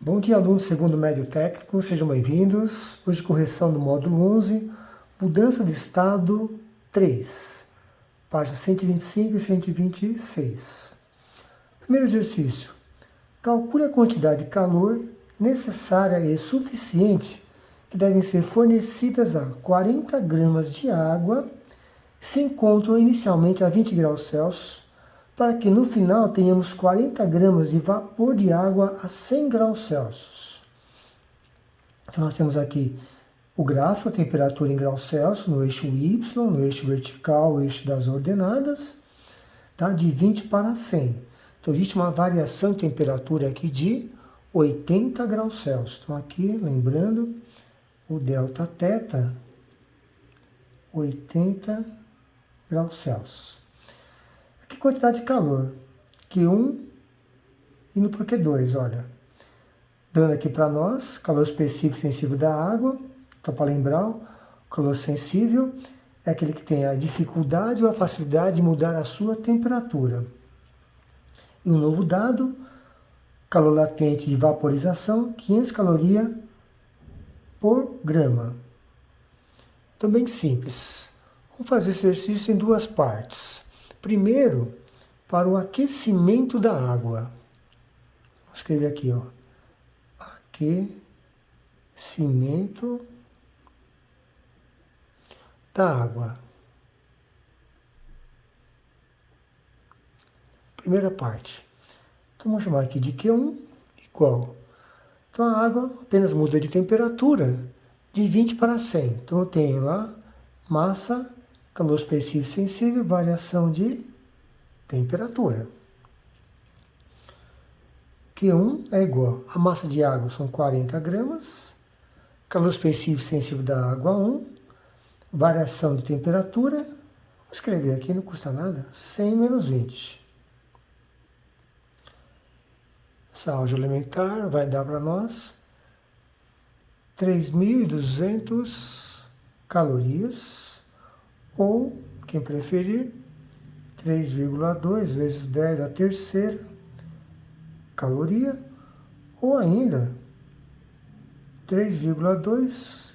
Bom dia, alunos do segundo médio técnico, sejam bem-vindos. Hoje, correção do módulo 11, mudança de estado 3, páginas 125 e 126. Primeiro exercício. Calcule a quantidade de calor necessária e suficiente que devem ser fornecidas a 40 gramas de água que se encontram inicialmente a 20 graus Celsius, para que no final tenhamos 40 gramas de vapor de água a 100 graus Celsius. Então nós temos aqui o gráfico, a temperatura em graus Celsius, no eixo Y, no eixo vertical, o eixo das ordenadas, tá? De 20 para 100. Então existe uma variação de temperatura aqui de 80 graus Celsius. Então aqui, lembrando, o delta θ, 80 graus Celsius. Aqui quantidade de calor, Q1 indo para o Q2, olha. Dando aqui para nós, calor específico sensível da água. Então, para lembrar, o calor sensível é aquele que tem a dificuldade ou a facilidade de mudar a sua temperatura. E um novo dado, calor latente de vaporização, 500 calorias por grama. Então, bem simples. Vamos fazer esse exercício em duas partes. Primeiro, para o aquecimento da água. Vou escrever aqui, ó. Aquecimento da água. Primeira parte. Então, vamos chamar aqui de Q1 igual. Então, a água apenas muda de temperatura de 20 para 100. Então, eu tenho lá massa, calor específico sensível, variação de temperatura. Q1 é igual a massa de água são 40 gramas, calor específico sensível da água 1, variação de temperatura, vou escrever aqui, não custa nada, 100 menos 20. Essa álgebra elementar vai dar para nós 3.200 calorias, ou, quem preferir, 3,2 vezes 10 a terceira caloria, ou ainda 3,2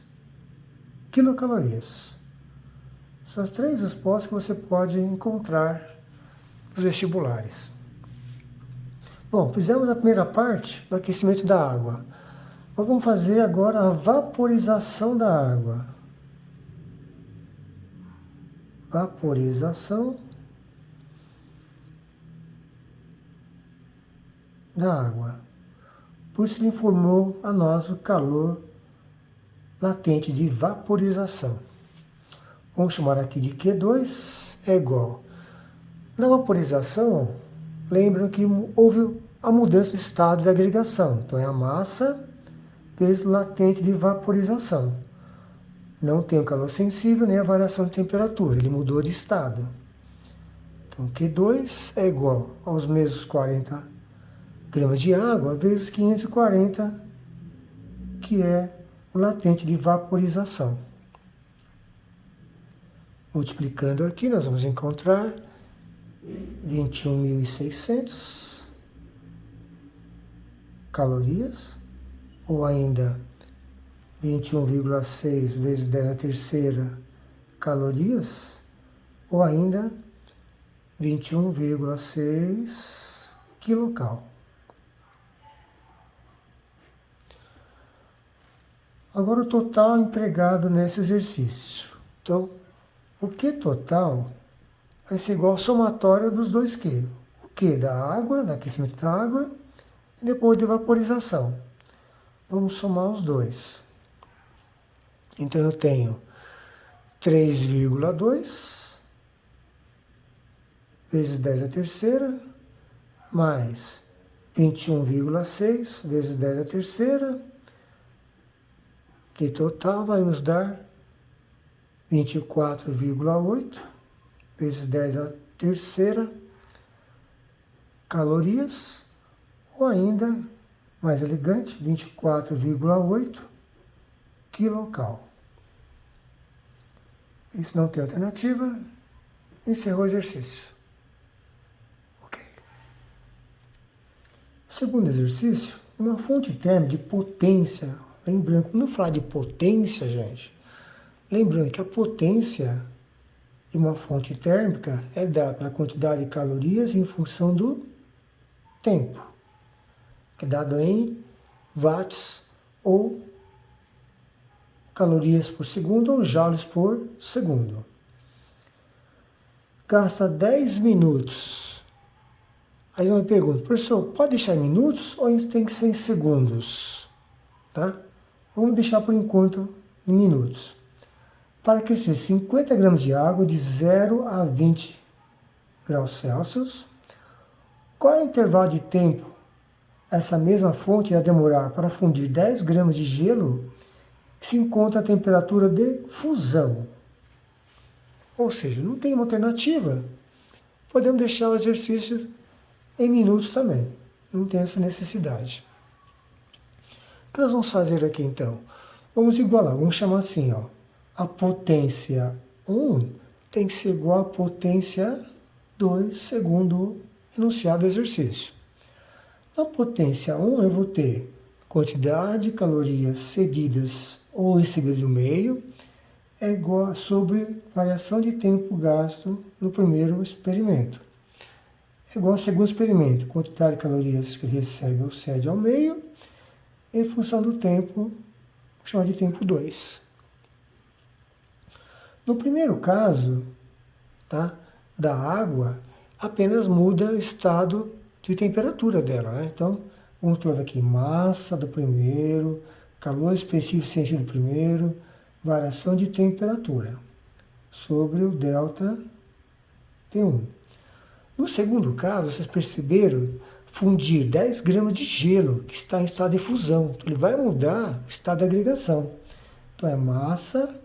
quilocalorias. São as três respostas que você pode encontrar nos vestibulares. Bom, fizemos a primeira parte do aquecimento da água. Vamos fazer agora a vaporização da água. Vaporização da água. Por isso ele informou a nós o calor latente de vaporização. Vamos chamar aqui de Q2 é igual. Na vaporização, lembram que houve a mudança de estado de agregação. Então é a massa vezes o latente de vaporização. Não tem o calor sensível nem a variação de temperatura, ele mudou de estado. Então, Q2 é igual aos mesmos 40 gramas de água vezes 540, que é o latente de vaporização. Multiplicando aqui, nós vamos encontrar 21.600 calorias, ou ainda 21,6 vezes 10 a terceira calorias, ou ainda 21,6 quilocal. Agora o total empregado nesse exercício. Então, o Q total vai ser igual ao somatório dos dois Q. O Q da água, do aquecimento da água, e depois de vaporização. Vamos somar os dois. Então eu tenho 3,2 vezes 10 a terceira, mais 21,6 vezes 10 a terceira, que total vai nos dar 24,8 vezes 10 a terceira calorias, ou ainda, mais elegante, 24,8 quilocal. Isso não tem alternativa, encerrou o exercício. Ok. Segundo exercício, Uma fonte térmica de potência, lembrando, quando eu falar de potência, gente, lembrando que a potência de uma fonte térmica é dada pela quantidade de calorias em função do tempo, que é dado em watts ou calorias por segundo ou joules por segundo. Gasta 10 minutos. Aí eu me pergunto, professor, pode deixar em minutos ou tem que ser em segundos? Tá? Vamos deixar por enquanto em minutos. Para aquecer 50 gramas de água de 0 a 20 graus Celsius, qual é o intervalo de tempo essa mesma fonte irá demorar para fundir 10 gramas de gelo que se encontra a temperatura de fusão? Ou seja, não tem uma alternativa. Podemos deixar o exercício em minutos também. Não tem essa necessidade. O que nós vamos fazer aqui então? Vamos igualar, vamos chamar assim, ó. A potência 1 tem que ser igual à potência 2, segundo o enunciado do exercício. Na potência 1 eu vou ter quantidade de calorias cedidas ou recebidas do meio é igual sobre variação de tempo gasto no primeiro experimento. É igual ao segundo experimento, quantidade de calorias que recebe ou cede ao meio em função do tempo, chama de tempo 2. No primeiro caso, tá, da água, apenas muda o estado de temperatura dela, né? Então, vamos colocar aqui massa do primeiro, calor específico científico do primeiro, variação de temperatura sobre o delta T1. No segundo caso, vocês perceberam, fundir 10 gramas de gelo que está em estado de fusão. Então, ele vai mudar o estado de agregação. Então, é massa,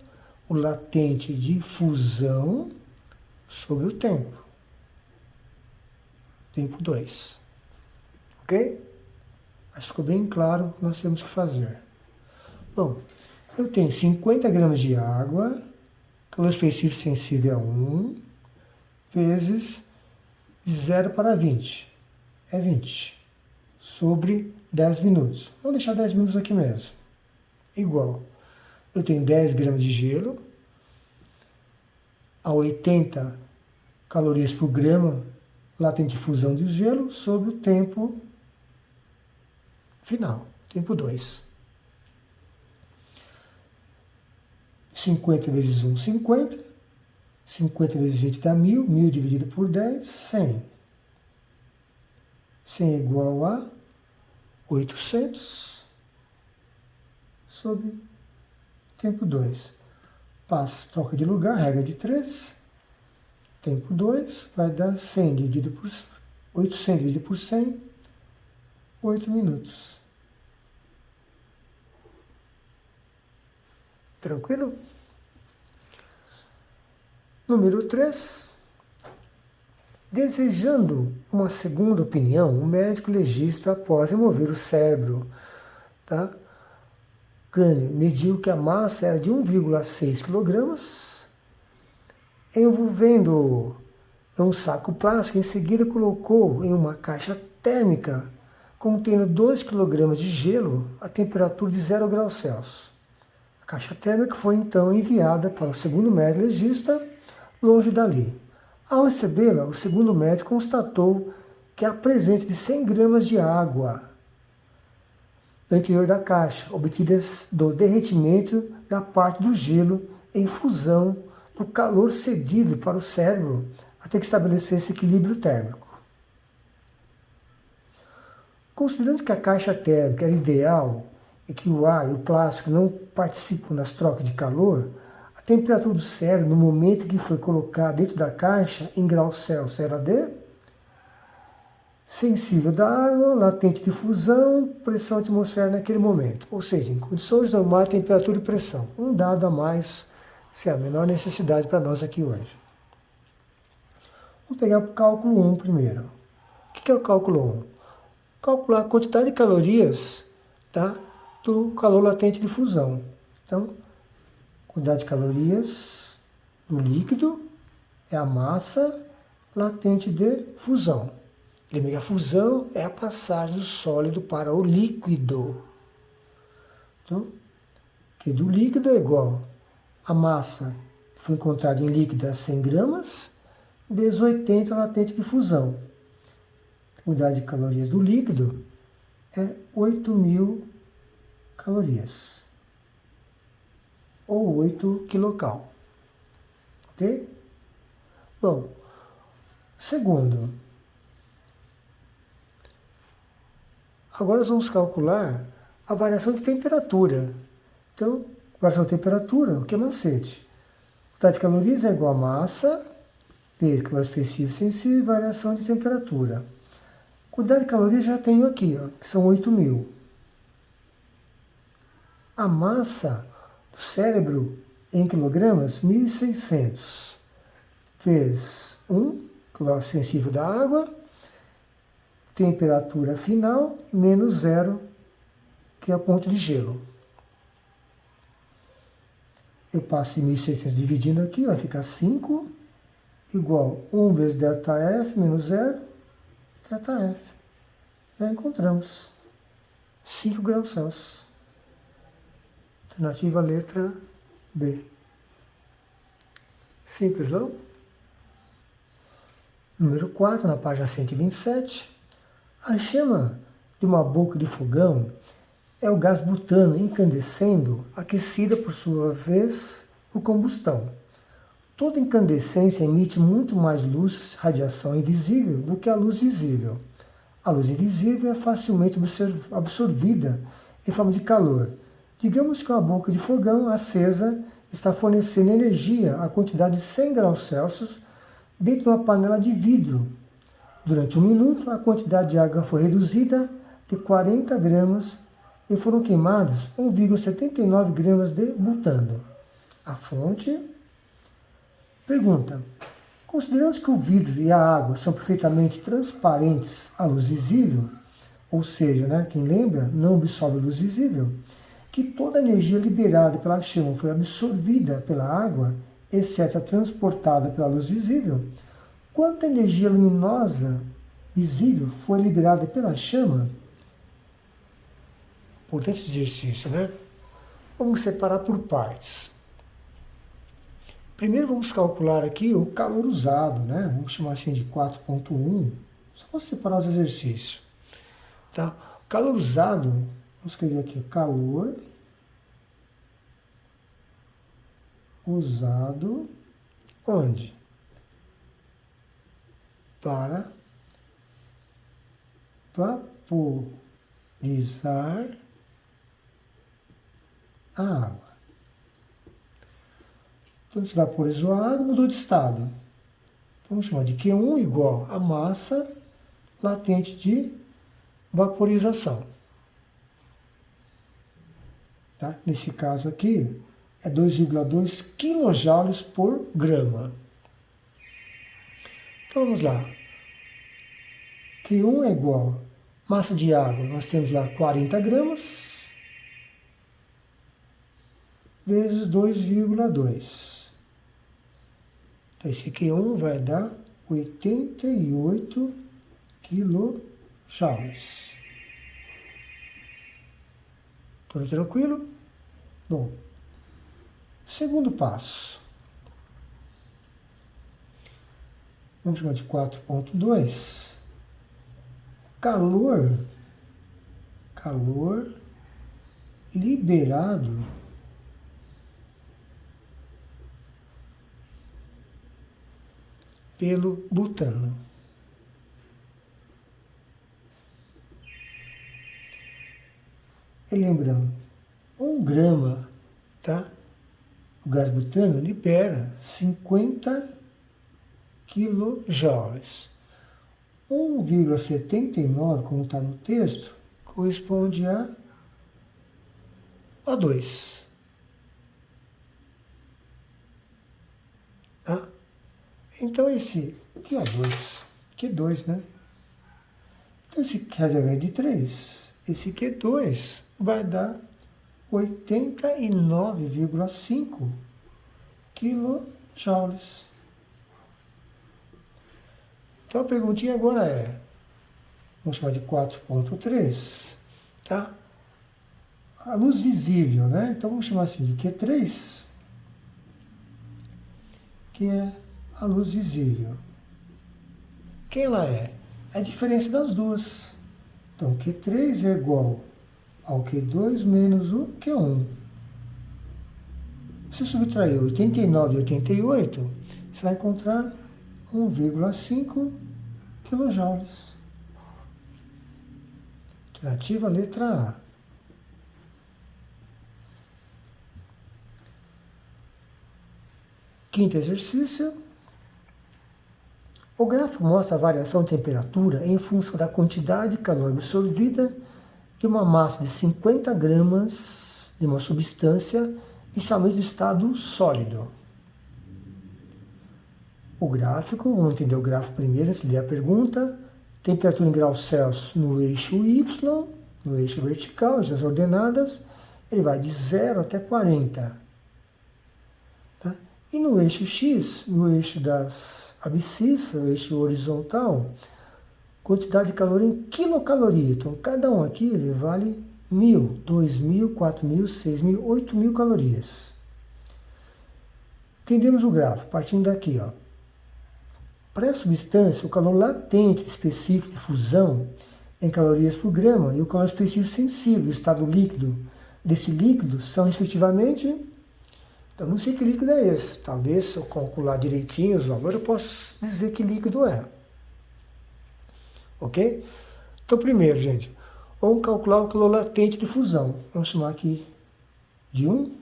o latente de fusão sobre o tempo. Tempo 2. Ok? Acho que ficou bem claro o que nós temos que fazer. Bom, eu tenho 50 gramas de água, calor específico sensível a 1, vezes de 0 para 20. É 20. Sobre 10 minutos. Vamos deixar 10 minutos aqui mesmo. Igual. Eu tenho 10 gramas de gelo a 80 calorias por grama latente de fusão de gelo sobre o tempo final, tempo 2. 50 vezes 1, 50. 50 vezes 20 dá 1000. 1000 dividido por 10, 100. 100 é igual a 800 sobre tempo 2. Passa, troca de lugar, regra de 3. Tempo 2 vai dar 100 dividido por 800 dividido por 100, 8 minutos. Tranquilo? Número 3. Desejando uma segunda opinião, o médico legista, após remover o cérebro, tá? Crânio, mediu que a massa era de 1,6 kg, envolvendo um saco plástico, em seguida colocou em uma caixa térmica contendo 2 kg de gelo a temperatura de 0 graus Celsius. A caixa térmica foi então enviada para o segundo médico legista, longe dali. Ao recebê-la, o segundo médico constatou que a presença de 100 gramas de água no interior da caixa, obtidas do derretimento da parte do gelo em fusão do calor cedido para o cérebro até que estabelecesse equilíbrio térmico. Considerando que a caixa térmica era ideal e que o ar e o plástico não participam das trocas de calor, a temperatura do cérebro no momento que foi colocado dentro da caixa em graus Celsius era de sensível da água, latente de fusão, pressão atmosférica naquele momento. Ou seja, em condições normais, temperatura e pressão. Um dado a mais, sem a menor necessidade para nós aqui hoje. Vamos pegar o cálculo 1 primeiro. O que é o cálculo 1? Calcular a quantidade de calorias, tá, do calor latente de fusão. Então, quantidade de calorias do líquido é a massa latente de fusão. Lembra que a fusão é a passagem do sólido para o líquido. Então, que do líquido é igual a massa que foi encontrada em líquido a 100 gramas, vezes 80 latente de fusão. A unidade de calorias do líquido é 8.000 calorias, ou 8 quilocal. Ok? Bom, segundo, agora nós vamos calcular a variação de temperatura. Então, variação de temperatura, o que é macete? Unidade de calorias é igual a massa, vezes calor específico sensível, variação de temperatura. Quantidade de calorias já tenho aqui, ó, que são 8.000. A massa do cérebro em quilogramas, 1.600, vezes 1, calor sensível da água, temperatura final, menos 0, que é a ponto de gelo. Eu passo 1.600 dividindo aqui, vai ficar 5, igual 1 vezes ΔF menos 0, ΔF. Já encontramos 5 graus Celsius. Alternativa letra B. Simples, não? Número 4, na página 127. A chama de uma boca de fogão é o gás butano incandescendo, aquecida por sua vez por combustão. Toda incandescência emite muito mais luz, radiação invisível, do que a luz visível. A luz invisível é facilmente absorvida em forma de calor. Digamos que uma boca de fogão acesa está fornecendo energia a quantidade de 100 graus Celsius dentro de uma panela de vidro. Durante 1 minuto, a quantidade de água foi reduzida de 40 gramas e foram queimados 1,79 gramas de butano. A fonte. Pergunta: considerando que o vidro e a água são perfeitamente transparentes à luz visível, ou seja, quem lembra, não absorve luz visível, que toda a energia liberada pela chama foi absorvida pela água, exceto a transportada pela luz visível, quanta energia luminosa visível foi liberada pela chama? Importante esse exercício, né? Vamos separar por partes. Primeiro vamos calcular aqui o calor usado, né? Vamos chamar assim de 4.1. Só vou separar os exercícios. Tá? O calor usado, vamos escrever aqui, calor usado onde? Para vaporizar a água. Então, se vaporizou a água, mudou de estado. Então, vamos chamar de Q1 igual a massa latente de vaporização. Tá? Nesse caso aqui, é 2,2 kJ por grama. Então, vamos lá. Q1 é igual a massa de água, nós temos lá 40 gramas, vezes 2,2. Então, esse Q1 vai dar 88 quilojoules. Tudo tranquilo? Bom, segundo passo. Vamos chamar de 4.2. Calor liberado pelo butano. E lembrando, 1 grama, tá? O gás butano libera 50 quilojoules. 1,79, como está no texto, corresponde a O2. Tá? Então esse Q2, Q2, né? Então esse reserva é de 3. Esse Q2 vai dar 89,5 quilojoules. Então a perguntinha agora é: Vamos chamar de 4,3, tá? A luz visível, né? Então vamos chamar assim de Q3, que é a luz visível. Quem ela é? É a diferença das duas. Então Q3 é igual ao Q2 menos o Q1. Se subtrair 89 e 88, você vai encontrar 1,5 kJ. Alternativa letra A. Quinto exercício. O gráfico mostra a variação de temperatura em função da quantidade de calor absorvida de uma massa de 50 gramas de uma substância inicialmente do estado sólido. O gráfico, vamos entender o gráfico primeiro, antes de ler a pergunta. Temperatura em graus Celsius no eixo Y, no eixo vertical, as ordenadas, ele vai de 0 até 40. Tá? E no eixo X, no eixo das abscissas, o eixo horizontal, quantidade de calor em quilocaloria. Então, cada um aqui ele vale 1.000, 2.000, 4.000, 6.000, 8.000 calorias. Entendemos o gráfico, partindo daqui, ó. Para a substância, o calor latente específico de fusão em calorias por grama e o calor específico sensível, o estado líquido desse líquido, são respectivamente. Então, não sei que líquido é esse. Talvez, se eu calcular direitinho os valores, eu possa dizer que líquido é. Ok? Então, primeiro, gente, vamos calcular o calor latente de fusão. Vamos chamar aqui de 1.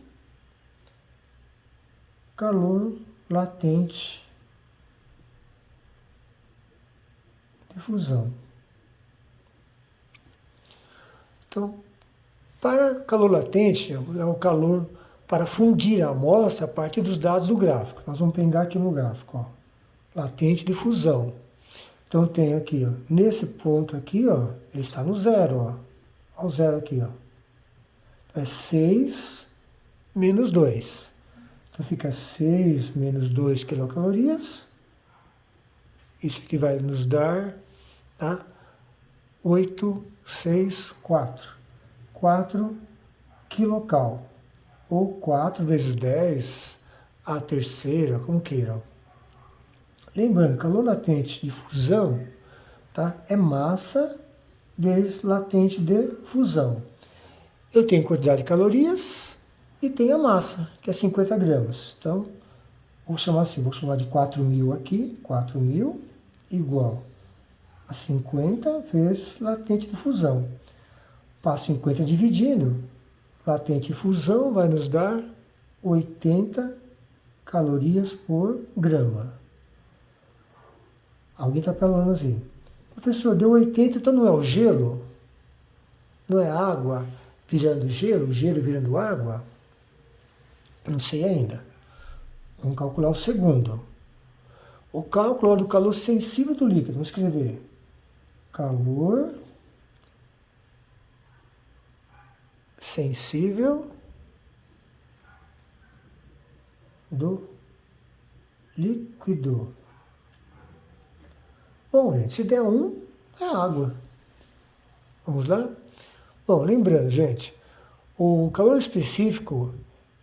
Calor latente de fusão. Então, para calor latente, é o calor para fundir a amostra a partir dos dados do gráfico. Nós vamos pegar aqui no gráfico, ó, latente de fusão. Então, eu tenho aqui, ó, nesse ponto aqui, ó, ele está no 0, ó. Olha o 0 aqui, ó. É 6 menos 2. Então, fica 6 menos 2 quilocalorias. Isso aqui vai nos dar, tá? 864. 4 quilocal. Ou 4 vezes 10 a terceira, como queiram. Lembrando, calor latente de fusão, tá? É massa vezes latente de fusão. Eu tenho quantidade de calorias e tenho a massa, que é 50 gramas. Então, vou chamar assim, vou chamar de 4.000 aqui, 4.000 igual a 50 vezes latente de fusão. Passo 50 dividindo, latente de fusão vai nos dar 80 calorias por grama. Alguém está falando assim, professor, deu 80, então não é o gelo? Não é água virando gelo, o gelo virando água? Não sei ainda. Vamos calcular o segundo. O cálculo do calor sensível do líquido. Vamos escrever. Calor sensível do líquido. Bom, gente, se der 1, é água. Vamos lá? Bom, lembrando, gente, o calor específico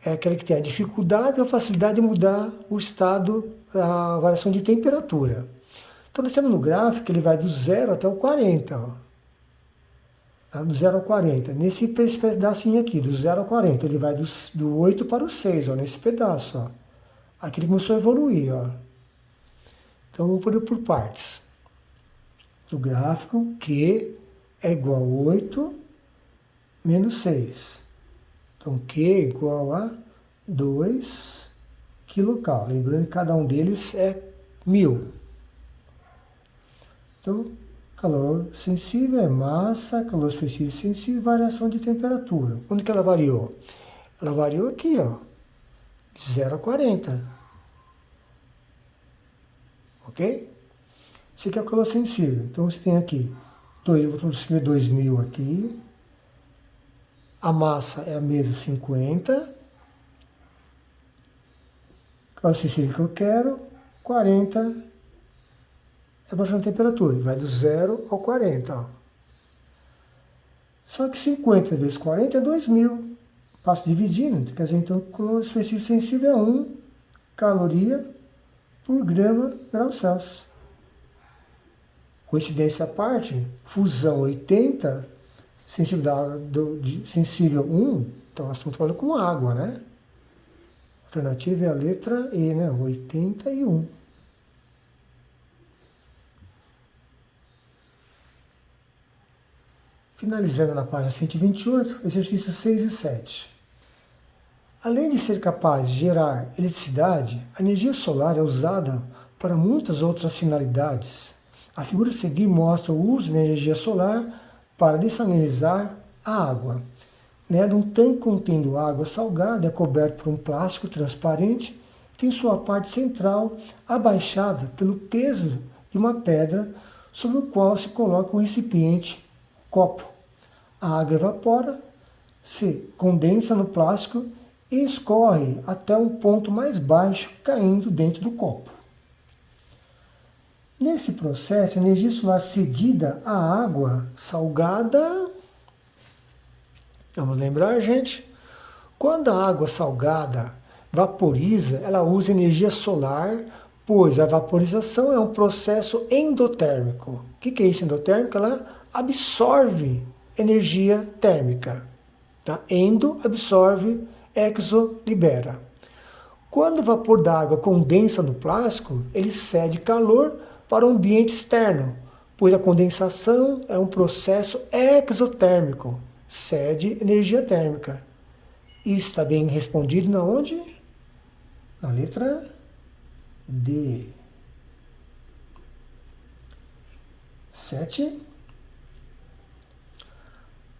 é aquele que tem a dificuldade ou a facilidade de mudar o estado, a variação de temperatura. Então, nós temos no gráfico, ele vai do 0 até o 40. Ó. Tá? Do 0 ao 40. Nesse pedacinho aqui, do 0 ao 40, ele vai do 8 para o 6, ó, nesse pedaço. Ó. Aqui ele começou a evoluir. Ó. Então, vamos por partes. Do gráfico, Q é igual a 8 menos 6. Então, Q é igual a 2 quilocal. Lembrando que cada um deles é 1.000. Então, calor sensível é massa, calor específico sensível, variação de temperatura. Onde que ela variou? Ela variou aqui, ó, de 0 a 40. Ok? Esse aqui é o calor sensível. Então, você tem aqui, eu vou escrever 2.000 aqui. A massa é a mesma, 50. Calor sensível que eu quero, 40 é baixando a temperatura, vai do 0 ao 40. Ó. Só que 50 vezes 40 é 2.000. Passo dividindo, quer dizer, então o calor específico sensível é 1 caloria por grau Celsius. Coincidência à parte, fusão 80, sensível 1, então nós estamos trabalhando com água, né? A alternativa é a letra E, né? 81. Finalizando na página 128, exercícios 6 e 7. Além de ser capaz de gerar eletricidade, a energia solar é usada para muitas outras finalidades. A figura a seguir mostra o uso da energia solar para dessalinizar a água. Nela, um tanque contendo água salgada é coberto por um plástico transparente e tem sua parte central abaixada pelo peso de uma pedra sobre o qual se coloca um recipiente, copo. A água evapora, se condensa no plástico e escorre até um ponto mais baixo, caindo dentro do copo. Nesse processo, a energia solar cedida à água salgada. Vamos lembrar, gente? Quando a água salgada vaporiza, ela usa energia solar, pois a vaporização é um processo endotérmico. O que é isso endotérmico? Ela absorve energia térmica. Tá? Endo absorve, exo libera. Quando o vapor da água condensa no plástico, ele cede calor para o ambiente externo, pois a condensação é um processo exotérmico, cede energia térmica. Isso está bem respondido na onde? Na letra D. 7.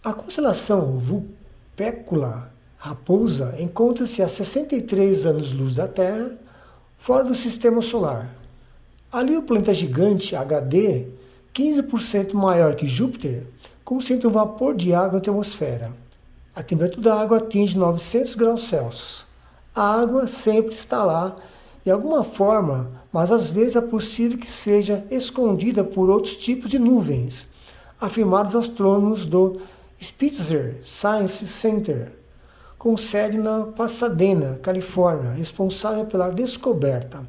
A constelação Vulpecula Raposa encontra-se a 63 anos-luz da Terra, fora do Sistema Solar. Ali o planeta gigante HD, 15% maior que Júpiter, concentra um vapor de água na atmosfera. A temperatura da água atinge 900 graus Celsius. A água sempre está lá, de alguma forma, mas às vezes é possível que seja escondida por outros tipos de nuvens, afirmaram os astrônomos do Spitzer Science Center, com sede na Pasadena, Califórnia, responsável pela descoberta.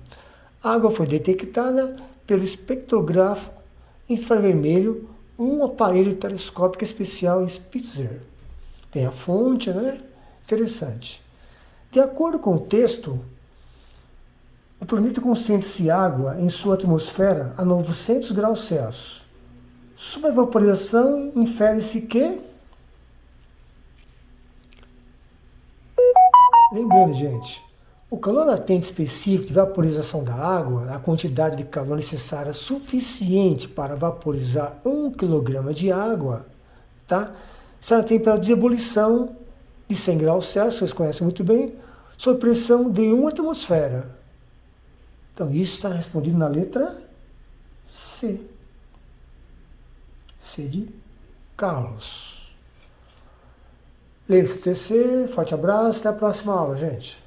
A água foi detectada pelo espectrografo infravermelho, um aparelho telescópico especial Spitzer. Tem a fonte, né? Interessante. De acordo com o texto, o planeta concentra-se água em sua atmosfera a 900 graus Celsius. Sob a vaporização, infere-se que... Lembrando, gente, o calor latente específico de vaporização da água, a quantidade de calor necessária suficiente para vaporizar 1 kg de água, tá? Será a temperatura de ebulição de 100 graus Celsius, vocês conhecem muito bem, sob pressão de 1 atmosfera. Então, isso está respondido na letra C. C de Carlos. Lembre-se do TC, forte abraço, até a próxima aula, gente.